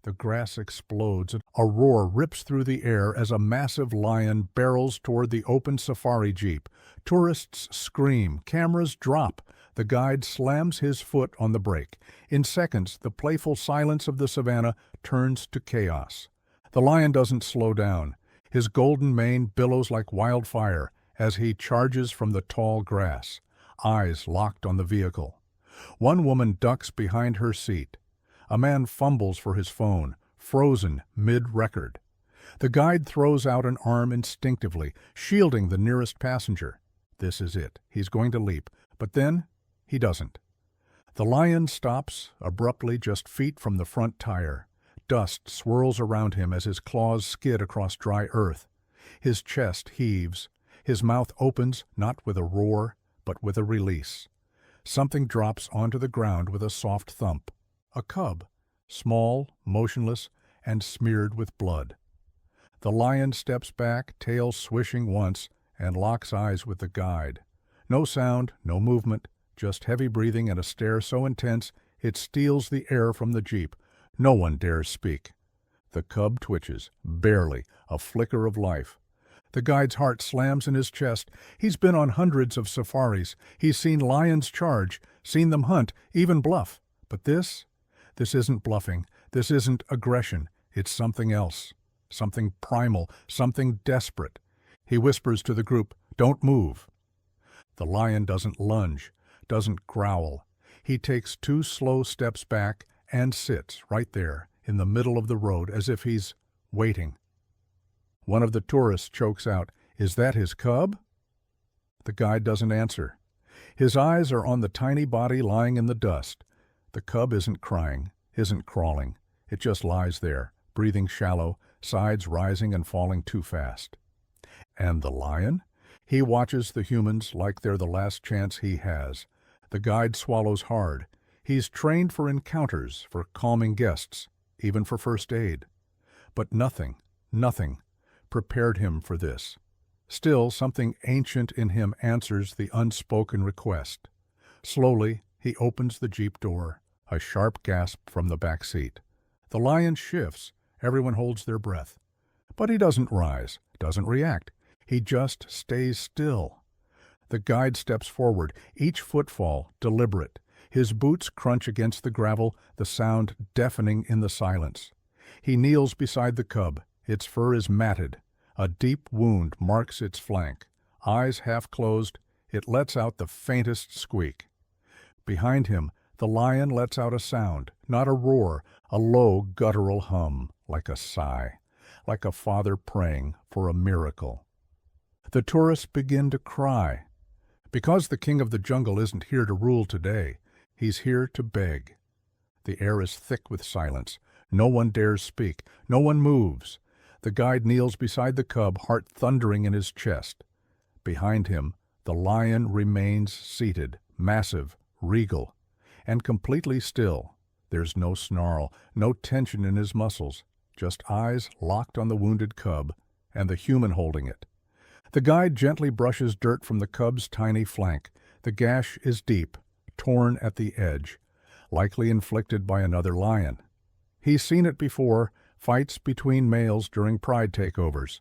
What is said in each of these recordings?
The grass explodes. A roar rips through the air as a massive lion barrels toward the open safari jeep. Tourists scream. Cameras drop. The guide slams his foot on the brake. In seconds, the playful silence of the savannah turns to chaos. The lion doesn't slow down. His golden mane billows like wildfire as he charges from the tall grass, eyes locked on the vehicle. One woman ducks behind her seat. A man fumbles for his phone, frozen mid-record. The guide throws out an arm instinctively, shielding the nearest passenger. This is it. He's going to leap. But then, he doesn't. The lion stops abruptly just feet from the front tire. Dust swirls around him as his claws skid across dry earth. His chest heaves. His mouth opens, not with a roar, but with a release. Something drops onto the ground with a soft thump. A cub, small, motionless, and smeared with blood. The lion steps back, tail swishing once, and locks eyes with the guide. No sound, no movement, just heavy breathing and a stare so intense it steals the air from the jeep. No one dares speak. The cub twitches, barely, a flicker of life. The guide's heart slams in his chest. He's been on hundreds of safaris. He's seen lions charge, seen them hunt, even bluff. But this isn't bluffing. This isn't aggression. It's something else. Something primal, something desperate. He whispers to the group, "Don't move." The lion doesn't lunge, doesn't growl. He takes 2 slow steps back and sits right there in the middle of the road as if he's waiting. One of the tourists chokes out, "Is that his cub?" The guide doesn't answer. His eyes are on the tiny body lying in the dust. The cub isn't crying, isn't crawling. It just lies there, breathing shallow, sides rising and falling too fast. And the lion? He watches the humans like they're the last chance he has. The guide swallows hard. He's trained for encounters, for calming guests, even for first aid. But nothing prepared him for this. Still, something ancient in him answers the unspoken request. Slowly, he opens the jeep door. A sharp gasp from the back seat. The lion shifts. Everyone holds their breath. But he doesn't rise, doesn't react. He just stays still. The guide steps forward, each footfall deliberate. His boots crunch against the gravel, the sound deafening in the silence. He kneels beside the cub. Its fur is matted. A deep wound marks its flank. Eyes half closed, it lets out the faintest squeak. Behind him, the lion lets out a sound, not a roar, a low guttural hum, like a sigh, like a father praying for a miracle. The tourists begin to cry. Because the king of the jungle isn't here to rule today, he's here to beg. The air is thick with silence. No one dares speak. No one moves. The guide kneels beside the cub, heart thundering in his chest. Behind him, the lion remains seated, massive, regal, and completely still. There's no snarl, no tension in his muscles, just eyes locked on the wounded cub and the human holding it. The guide gently brushes dirt from the cub's tiny flank. The gash is deep, torn at the edge, likely inflicted by another lion. He's seen it before, fights between males during pride takeovers.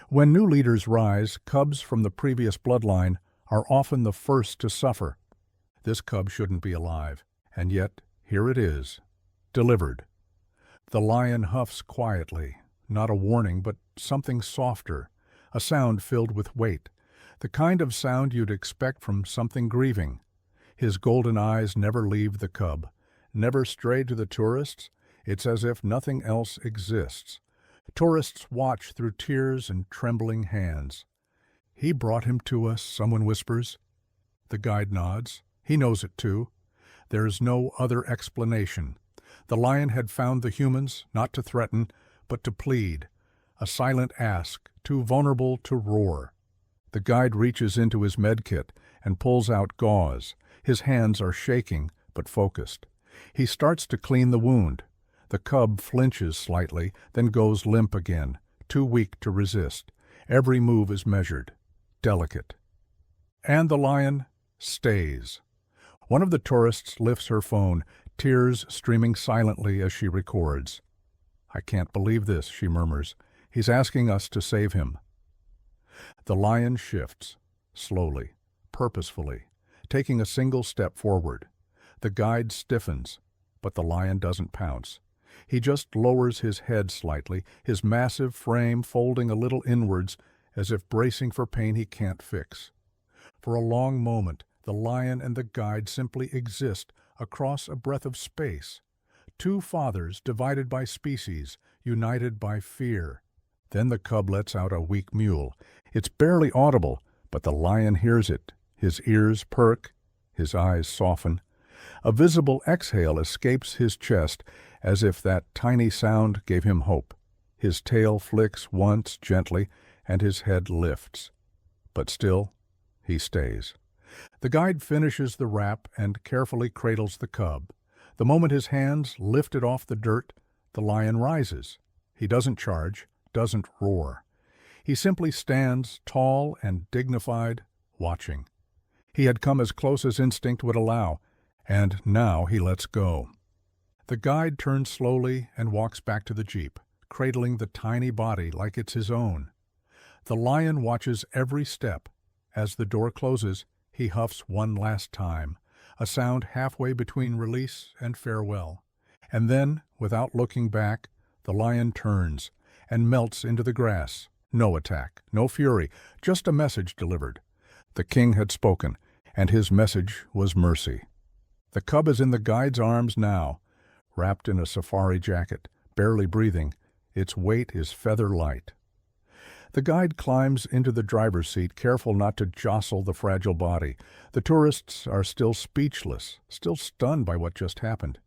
When new leaders rise, cubs from the previous bloodline are often the first to suffer. This cub shouldn't be alive, and yet here it is, delivered. The lion huffs quietly, not a warning, but something softer, a sound filled with weight, the kind of sound you'd expect from something grieving. His golden eyes never leave the cub, never stray to the tourists. It's as if nothing else exists. Tourists watch through tears and trembling hands. "He brought him to us," someone whispers. The guide nods. He knows it too. There's no other explanation. The lion had found the humans, not to threaten, but to plead. A silent ask, too vulnerable to roar. The guide reaches into his medkit and pulls out gauze. His hands are shaking, but focused. He starts to clean the wound. The cub flinches slightly, then goes limp again, too weak to resist. Every move is measured, delicate. And the lion stays. One of the tourists lifts her phone, tears streaming silently as she records. "I can't believe this," she murmurs. "He's asking us to save him." The lion shifts, slowly, purposefully, taking a single step forward. The guide stiffens, but the lion doesn't pounce. He just lowers his head slightly, his massive frame folding a little inwards, as if bracing for pain he can't fix. For a long moment, the lion and the guide simply exist across a breath of space. Two fathers divided by species, united by fear. Then the cub lets out a weak mewl. It's barely audible, but the lion hears it. His ears perk, his eyes soften. A visible exhale escapes his chest, as if that tiny sound gave him hope. His tail flicks once gently, and his head lifts. But still, he stays. The guide finishes the wrap and carefully cradles the cub. The moment his hands lift it off the dirt, the lion rises. He doesn't charge, doesn't roar. He simply stands, tall and dignified, watching. He had come as close as instinct would allow, and now he lets go. The guide turns slowly and walks back to the jeep, cradling the tiny body like it's his own. The lion watches every step. As the door closes, he huffs one last time, a sound halfway between release and farewell. And then, without looking back, the lion turns and melts into the grass. No attack, no fury, just a message delivered. The king had spoken, and his message was mercy. The cub is in the guide's arms now, wrapped in a safari jacket, barely breathing. Its weight is feather light. The guide climbs into the driver's seat, careful not to jostle the fragile body. The tourists are still speechless, still stunned by what just happened.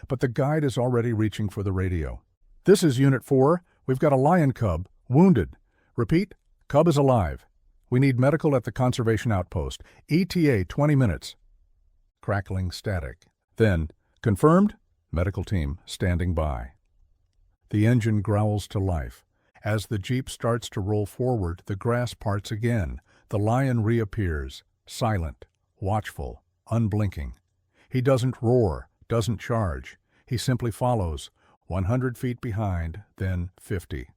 But the guide is already reaching for the radio. "This is Unit 4. We've got a lion cub, wounded. Repeat, cub is alive. We need medical at the conservation outpost. ETA 20 minutes. Crackling static. Then, confirmed? Medical team standing by. The engine growls to life. As the jeep starts to roll forward, the grass parts again. The lion reappears, silent, watchful, unblinking. He doesn't roar, doesn't charge. He simply follows, 100 feet behind, then 50.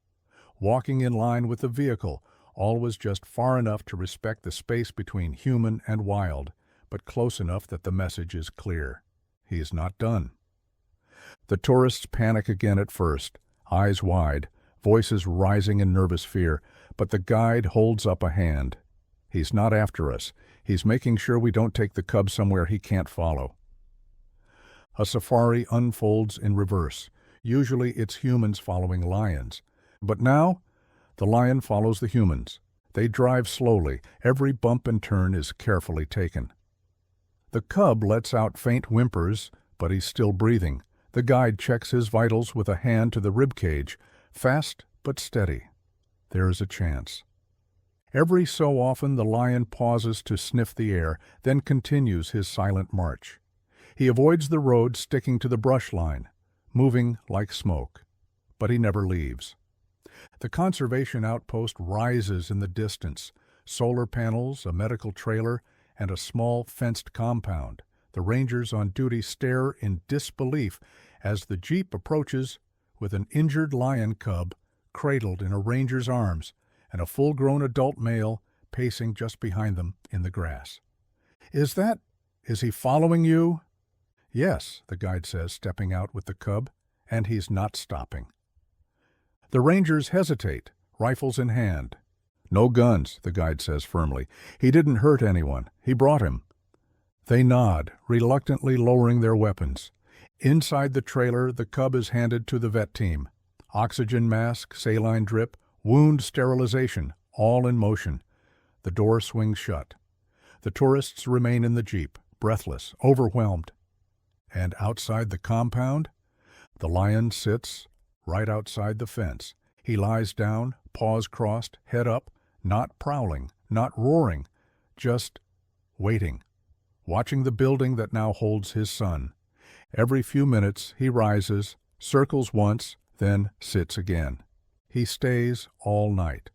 Walking in line with the vehicle, always just far enough to respect the space between human and wild, but close enough that the message is clear. He is not done. The tourists panic again at first, eyes wide, voices rising in nervous fear, but the guide holds up a hand. He's not after us. He's making sure we don't take the cub somewhere he can't follow. A safari unfolds in reverse. Usually it's humans following lions. But now, the lion follows the humans. They drive slowly. Every bump and turn is carefully taken. The cub lets out faint whimpers, but he's still breathing. The guide checks his vitals with a hand to the rib cage, fast but steady. There is a chance. Every so often the lion pauses to sniff the air, then continues his silent march. He avoids the road, sticking to the brush line, moving like smoke. But he never leaves. The conservation outpost rises in the distance. Solar panels, a medical trailer, and a small fenced compound. The rangers on duty stare in disbelief as the jeep approaches with an injured lion cub cradled in a ranger's arms and a full-grown adult male pacing just behind them in the grass. Is he following you?" "Yes," the guide says, stepping out with the cub, "and he's not stopping." The rangers hesitate, rifles in hand. "No guns," the guide says firmly. "He didn't hurt anyone. He brought him." They nod, reluctantly lowering their weapons. Inside the trailer, the cub is handed to the vet team. Oxygen mask, saline drip, wound sterilization, all in motion. The door swings shut. The tourists remain in the jeep, breathless, overwhelmed. And outside the compound, the lion sits right outside the fence. He lies down, paws crossed, head up, not prowling, not roaring, just waiting, watching the building that now holds his son. Every few minutes he rises, circles once, then sits again. He stays all night.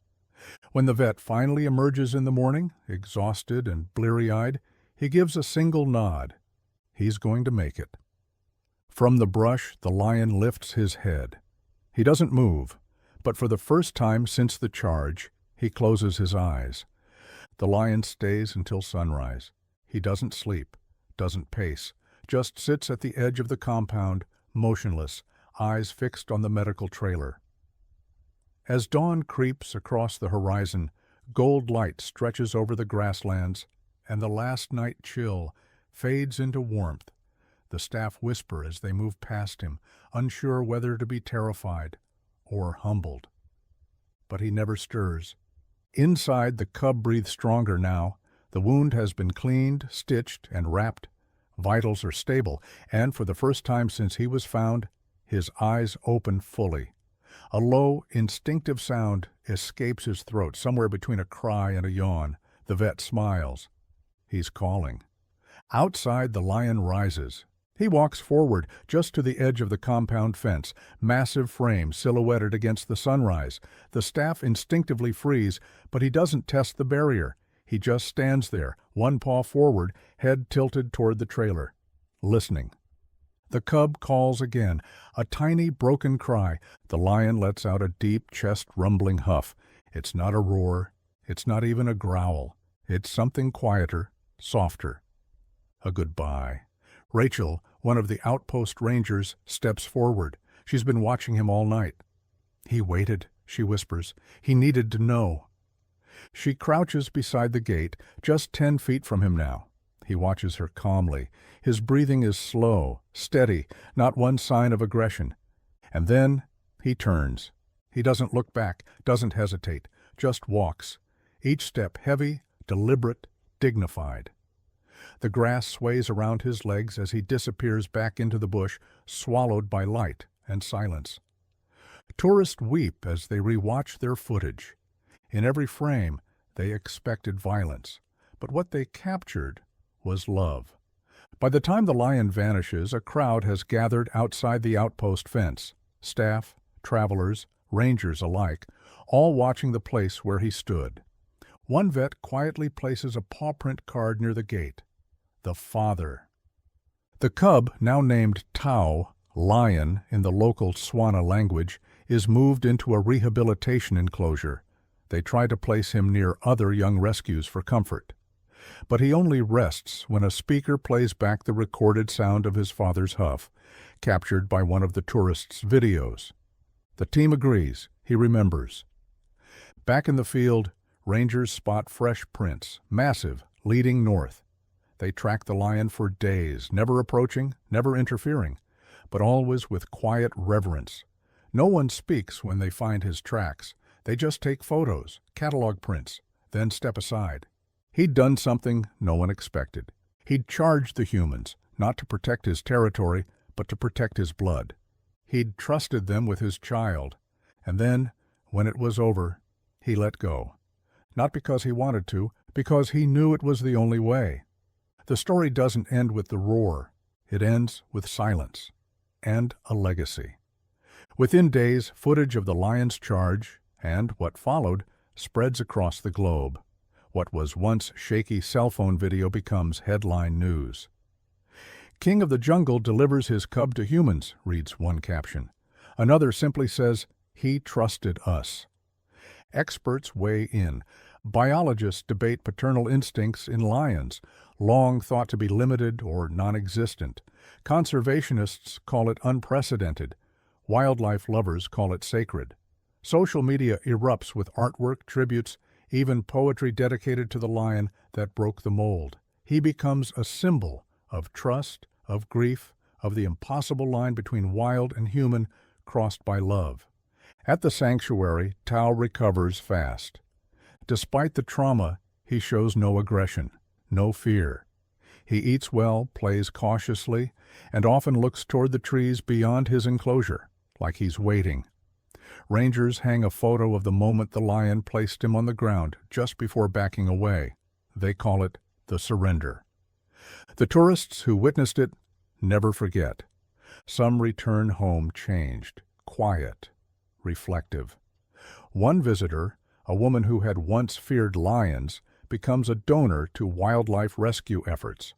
When the vet finally emerges in the morning, exhausted and bleary-eyed, he gives a single nod. He's going to make it. From the brush, the lion lifts his head. He doesn't move, but for the first time since the charge, he closes his eyes. The lion stays until sunrise. He doesn't sleep, doesn't pace, just sits at the edge of the compound, motionless, eyes fixed on the medical trailer. As dawn creeps across the horizon, gold light stretches over the grasslands, and the last night chill fades into warmth. The staff whisper as they move past him, unsure whether to be terrified or humbled. But he never stirs. Inside, the cub breathes stronger now. The wound has been cleaned, stitched, and wrapped. Vitals are stable, and for the first time since he was found, his eyes open fully. A low, instinctive sound escapes his throat, somewhere between a cry and a yawn. The vet smiles. He's calling. Outside, the lion rises. He walks forward, just to the edge of the compound fence, massive frame silhouetted against the sunrise. The staff instinctively freeze, but he doesn't test the barrier. He just stands there, one paw forward, head tilted toward the trailer, listening. The cub calls again, a tiny, broken cry. The lion lets out a deep, chest-rumbling huff. It's not a roar. It's not even a growl. It's something quieter, softer. A goodbye. Rachel, one of the outpost rangers, steps forward. She's been watching him all night. He waited, she whispers. He needed to know. She crouches beside the gate, just 10 feet from him now. He watches her calmly. His breathing is slow, steady, not one sign of aggression. And then he turns. He doesn't look back, doesn't hesitate, just walks. Each step heavy, deliberate, dignified. The grass sways around his legs as he disappears back into the bush, swallowed by light and silence. Tourists weep as they rewatch their footage. In every frame, they expected violence, but what they captured was love. By the time the lion vanishes, a crowd has gathered outside the outpost fence. Staff, travelers, rangers alike, all watching the place where he stood. One vet quietly places a paw print card near the gate. The father. The cub, now named Tau, lion in the local Swana language, is moved into a rehabilitation enclosure. They try to place him near other young rescues for comfort. But he only rests when a speaker plays back the recorded sound of his father's huff, captured by one of the tourists' videos. The team agrees. He remembers. Back in the field, rangers spot fresh prints, massive, leading north. They track the lion for days, never approaching, never interfering, but always with quiet reverence. No one speaks when they find his tracks. They just take photos, catalog prints, then step aside. He'd done something no one expected. He'd charged the humans, not to protect his territory, but to protect his blood. He'd trusted them with his child. And then, when it was over, he let go. Not because he wanted to, because he knew it was the only way. The story doesn't end with the roar. It ends with silence and a legacy. Within days, footage of the lion's charge and what followed spreads across the globe. What was once shaky cell phone video becomes headline news. King of the Jungle delivers his cub to humans, reads one caption. Another simply says, he trusted us. Experts weigh in. Biologists debate paternal instincts in lions, long thought to be limited or non-existent. Conservationists call it unprecedented. Wildlife lovers call it sacred. Social media erupts with artwork, tributes, even poetry dedicated to the lion that broke the mold. He becomes a symbol of trust, of grief, of the impossible line between wild and human crossed by love. At the sanctuary, Tao recovers fast. Despite the trauma, he shows no aggression, no fear. He eats well, plays cautiously, and often looks toward the trees beyond his enclosure, like he's waiting. Rangers hang a photo of the moment the lion placed him on the ground just before backing away. They call it the surrender. The tourists who witnessed it never forget. Some return home changed, quiet, reflective. One visitor, a woman who had once feared lions, becomes a donor to wildlife rescue efforts.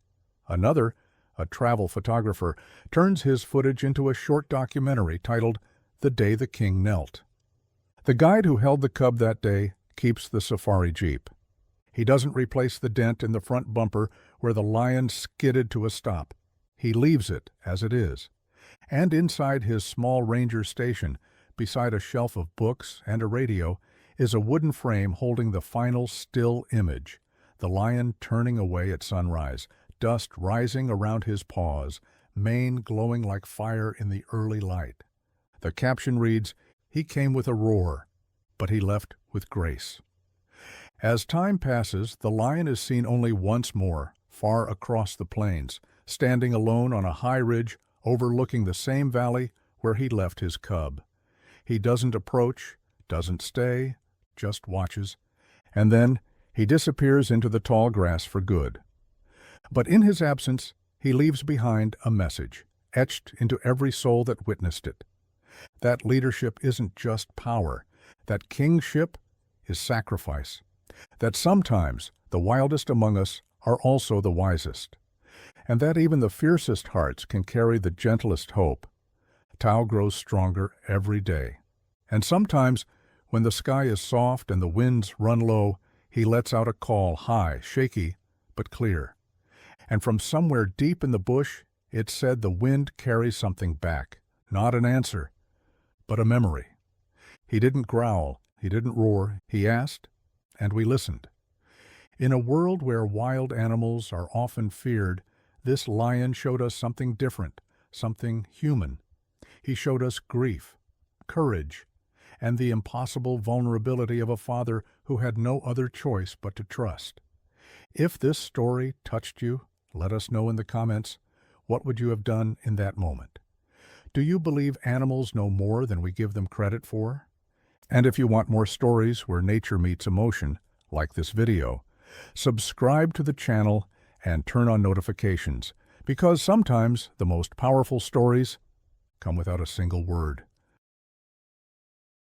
Another, a travel photographer, turns his footage into a short documentary titled the day the king knelt. The guide who held the cub that day keeps the safari jeep. He doesn't replace the dent in the front bumper where the lion skidded to a stop. He leaves it as it is. And inside his small ranger station, beside a shelf of books and a radio, is a wooden frame holding the final still image, the lion turning away at sunrise, dust rising around his paws, mane glowing like fire in the early light. The caption reads, "He came with a roar, but he left with grace." As time passes, the lion is seen only once more, far across the plains, standing alone on a high ridge overlooking the same valley where he left his cub. He doesn't approach, doesn't stay, just watches, and then he disappears into the tall grass for good. But in his absence, he leaves behind a message, etched into every soul that witnessed it. That leadership isn't just power. That kingship is sacrifice. That sometimes the wildest among us are also the wisest. And that even the fiercest hearts can carry the gentlest hope. Tao grows stronger every day. And sometimes, when the sky is soft and the winds run low, he lets out a call high, shaky, but clear. And from somewhere deep in the bush, it said the wind carries something back, not an answer, but a memory. He didn't growl, he didn't roar, he asked, and we listened. In a world where wild animals are often feared, this lion showed us something different, something human. He showed us grief, courage, and the impossible vulnerability of a father who had no other choice but to trust. If this story touched you, let us know in the comments. What would you have done in that moment? Do you believe animals know more than we give them credit for? And if you want more stories where nature meets emotion, like this video, subscribe to the channel and turn on notifications, because sometimes the most powerful stories come without a single word.